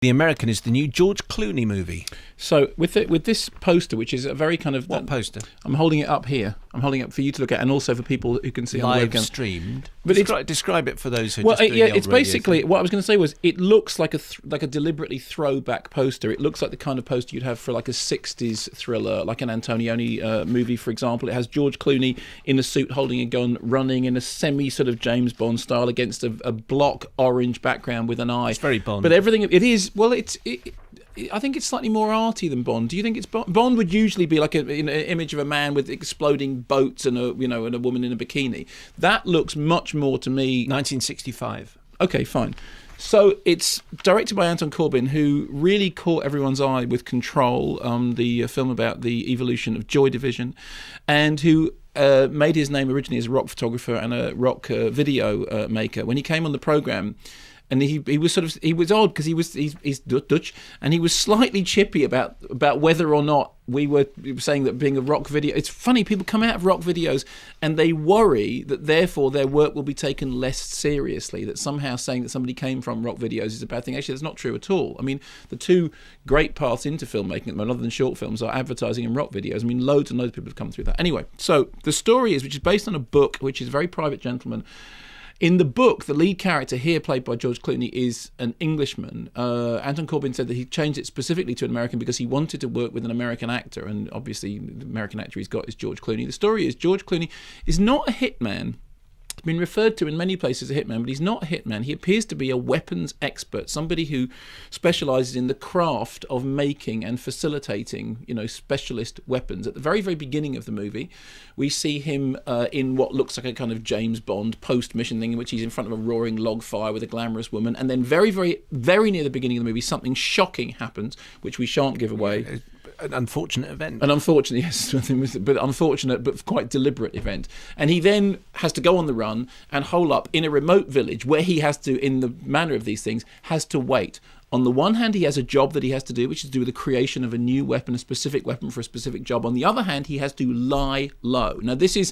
The American is the new George Clooney movie. So with this poster, which is a very kind of... What poster? I'm holding it up here. I'm holding it up for you to look at, and also for people who can see on the webcam. Live streamed. But describe it for those who just doing the old it's radio basically thing. what I was going to say was it looks like a deliberately throwback poster. It looks like the kind of poster you'd have for like a 60s thriller, like an Antonioni movie, for example. It has George Clooney in a suit holding a gun, running in a semi sort of James Bond style against a block orange background with an eye. It's very Bond. But everything it is I think it's slightly more arty than Bond. Do you think it's Bond? Bond would usually be like an image of a man with exploding boats and a woman in a bikini. That looks much more to me 1965. Okay, fine. So it's directed by Anton Corbijn, who really caught everyone's eye with Control, the film about the evolution of Joy Division, and who made his name originally as a rock photographer and a rock video maker. When he came on the program. And he was odd because he's Dutch, and he was slightly chippy about whether or not we were saying that being a rock video. It's funny, people come out of rock videos and they worry that therefore their work will be taken less seriously, that somehow saying that somebody came from rock videos is a bad thing. Actually, that's not true at all. I mean, the two great paths into filmmaking at the moment, other than short films, are advertising and rock videos. I mean, loads and loads of people have come through that. Anyway, so the story which is based on a book, which is a very private gentleman. In the book, the lead character here, played by George Clooney, is an Englishman. Anton Corbijn said that he changed it specifically to an American because he wanted to work with an American actor, and obviously the American actor he's got is George Clooney. The story is George Clooney is not a hitman. He's been referred to in many places as a hitman, but he's not a hitman. He appears to be a weapons expert, somebody who specialises in the craft of making and facilitating, specialist weapons. At the very, very beginning of the movie, we see him in what looks like a kind of James Bond post-mission thing in which he's in front of a roaring log fire with a glamorous woman. And then very, very, very near the beginning of the movie, something shocking happens, which we shan't give away. An unfortunate event. An unfortunate, yes, but unfortunate, but quite deliberate event. And he then has to go on the run and hole up in a remote village where he has to, in the manner of these things, has to wait. On the one hand, he has a job that he has to do, which is to do with the creation of a new weapon, a specific weapon for a specific job. On the other hand, he has to lie low. Now, this is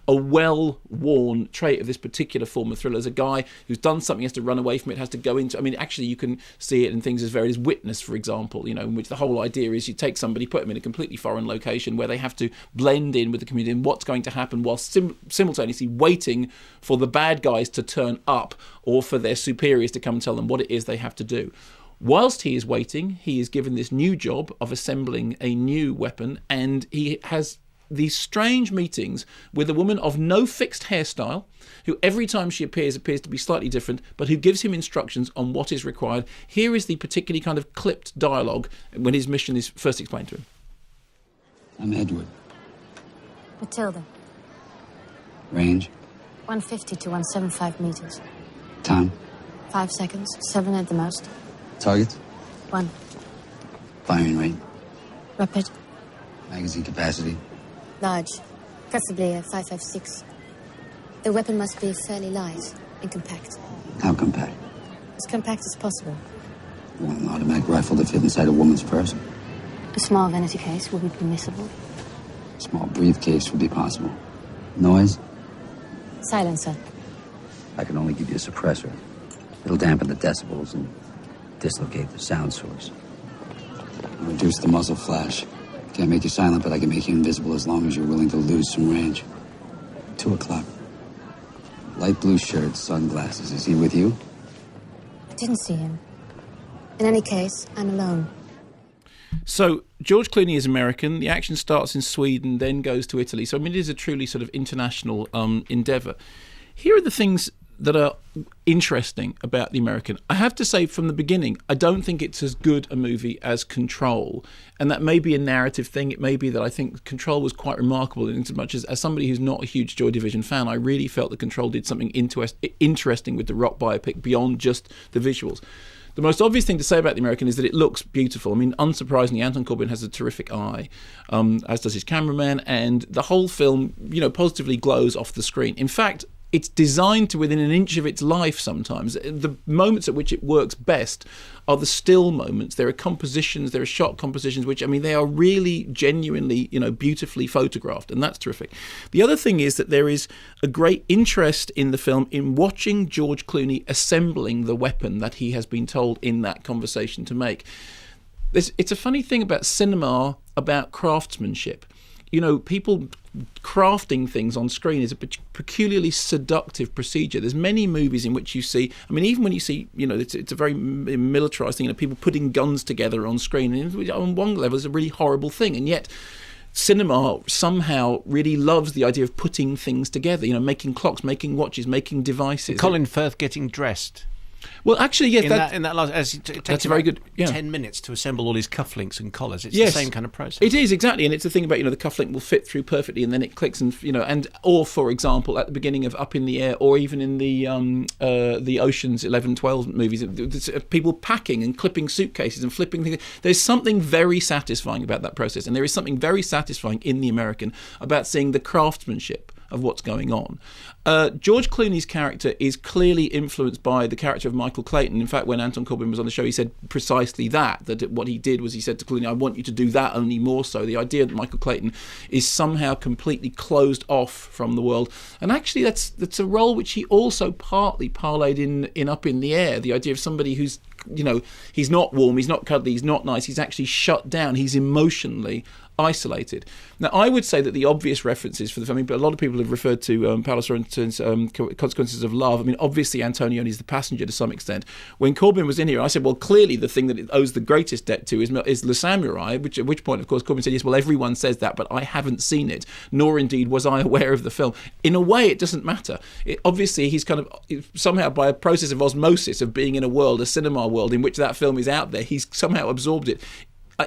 a well-worn trait of this particular form of thriller. As a guy who's done something, has to run away from it, has to go into... I mean, actually, you can see it in things as varied as Witness, for example, in which the whole idea is you take somebody, put them in a completely foreign location where they have to blend in with the community and what's going to happen while simultaneously waiting for the bad guys to turn up or for their superiors to come and tell them what it is they have to do. Whilst he is waiting, he is given this new job of assembling a new weapon, and he has these strange meetings with a woman of no fixed hairstyle, who every time she appears to be slightly different, but who gives him instructions on what is required. Here is the particularly kind of clipped dialogue when his mission is first explained to him. I'm Edward. Matilda. Range? 150 to 175 meters. Time? 5 seconds, 7 at the most. Target? 1. Firing rate? Rapid. Magazine capacity? Large. Preferably a 5.56. The weapon must be fairly light and compact. How compact? As compact as possible. You want an automatic rifle to fit inside a woman's purse? A small vanity case will be permissible. A small briefcase would be possible. Noise? Silencer. I can only give you a suppressor. It'll dampen the decibels and dislocate the sound source. I'll reduce the muzzle flash. Can't make you silent, but I can make you invisible as long as you're willing to lose some range. 2 o'clock. Light blue shirt, sunglasses. Is he with you? I didn't see him. In any case, I'm alone. So George Clooney is American. The action starts in Sweden, then goes to Italy. So I mean, it is a truly sort of international endeavour. Here are the things that are interesting about the American. I have to say from the beginning, I don't think it's as good a movie as Control. And that may be a narrative thing. It may be that I think Control was quite remarkable in as much as somebody who's not a huge Joy Division fan, I really felt that Control did something interesting with the rock biopic beyond just the visuals. The most obvious thing to say about the American is that it looks beautiful. I mean, unsurprisingly, Anton Corbijn has a terrific eye, as does his cameraman, and the whole film, positively glows off the screen. In fact, it's designed to within an inch of its life sometimes. The moments at which it works best are the still moments. There are compositions, there are shot compositions, which, I mean, they are really genuinely, beautifully photographed, and that's terrific. The other thing is that there is a great interest in the film in watching George Clooney assembling the weapon that he has been told in that conversation to make. It's a funny thing about cinema, about craftsmanship. People crafting things on screen is a peculiarly seductive procedure. There's many movies in which you see, even when you see, it's a very militarized thing, people putting guns together on screen, and on one level it's a really horrible thing, and yet cinema somehow really loves the idea of putting things together, making clocks, making watches, making devices. Colin Firth getting dressed. Well, actually, yes. In that last, it takes that's very good. Yeah. 10 minutes to assemble all his cufflinks and collars. It's yes. the same kind of process. It is, exactly, and it's the thing about the cufflink will fit through perfectly, and then it clicks, or for example, at the beginning of Up in the Air, or even in the Ocean's 11, 12 movies, people packing and clipping suitcases and flipping things. There's something very satisfying about that process, and there is something very satisfying in The American about seeing the craftsmanship of what's going on. George Clooney's character is clearly influenced by the character of Michael Clayton. In fact, when Anton Corbijn was on the show, he said precisely that what he did was he said to Clooney, I want you to do that, only more so. The idea that Michael Clayton is somehow completely closed off from the world. And actually that's a role which he also partly parlayed in Up in the Air, the idea of somebody who's, he's not warm, he's not cuddly, he's not nice, he's actually shut down, he's emotionally isolated. Now, I would say that the obvious references for the film, but a lot of people have referred to Paolo Sorrento's Consequences of Love. Obviously, Antonioni is the passenger to some extent. When Corbijn was in here, I said, well, clearly the thing that it owes the greatest debt to is Le Samurai, at which point, of course, Corbijn said, yes, well, everyone says that, but I haven't seen it, nor indeed was I aware of the film. In a way, it doesn't matter. Obviously, he's kind of, somehow by a process of osmosis of being in a cinema world in which that film is out there, he's somehow absorbed it.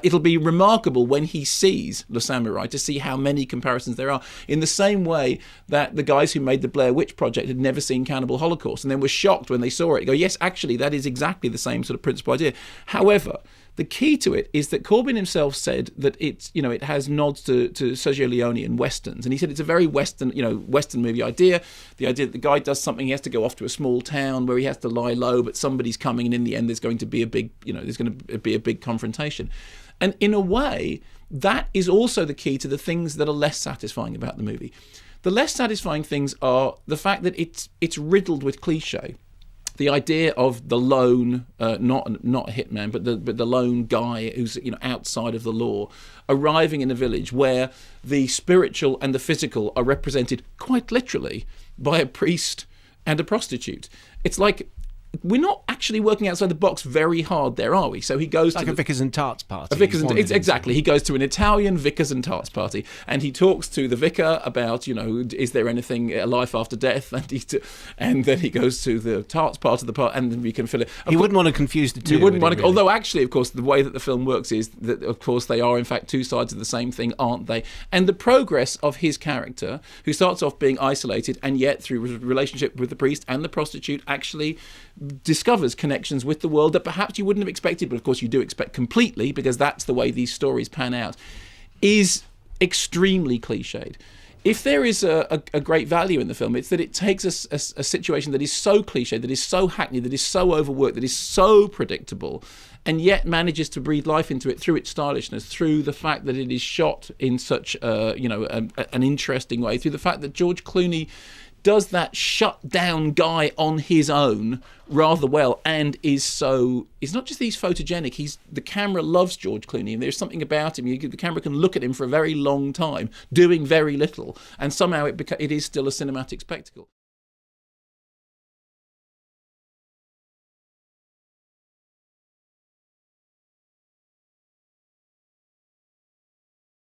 It'll be remarkable when he sees Le Samurai to see how many comparisons there are, in the same way that the guys who made the Blair Witch Project had never seen Cannibal Holocaust and then were shocked when they saw it. Go, yes, actually, that is exactly the same sort of principal idea. However, the key to it is that Corbijn himself said that it has nods to Sergio Leone and westerns, and he said it's a very western movie idea. The idea that the guy does something, he has to go off to a small town where he has to lie low, but somebody's coming, and in the end, there's going to be a big confrontation. And in a way, that is also the key to the things that are less satisfying about the movie. The less satisfying things are the fact that it's riddled with cliche. The idea of the lone, not a hitman, but the lone guy who's outside of the law, arriving in a village where the spiritual and the physical are represented quite literally by a priest and a prostitute. It's like, we're not actually working outside the box very hard there, are we? So he goes like to a Vickers and Tarts party. Exactly. He goes to an Italian Vickers and Tarts party, and he talks to the vicar about, is there anything, a life after death? And then he goes to the tarts part of the part, and then we can fill it. He wouldn't want to confuse the two. You wouldn't want to, really? Although actually, of course, the way that the film works is that, of course, they are in fact two sides of the same thing, aren't they? And the progress of his character, who starts off being isolated, and yet through relationship with the priest and the prostitute, actually discovers connections with the world that perhaps you wouldn't have expected, but of course you do expect completely, because that's the way these stories pan out, is extremely cliched. If there is a great value in the film, it's that it takes a situation that is so cliched, that is so hackneyed, that is so overworked, that is so predictable, and yet manages to breathe life into it through its stylishness, through the fact that it is shot in such an interesting way, through the fact that George Clooney does that shut down guy on his own rather well, and is not just that he's photogenic, the camera loves George Clooney, and there's something about him, the camera can look at him for a very long time doing very little, and somehow it is still a cinematic spectacle.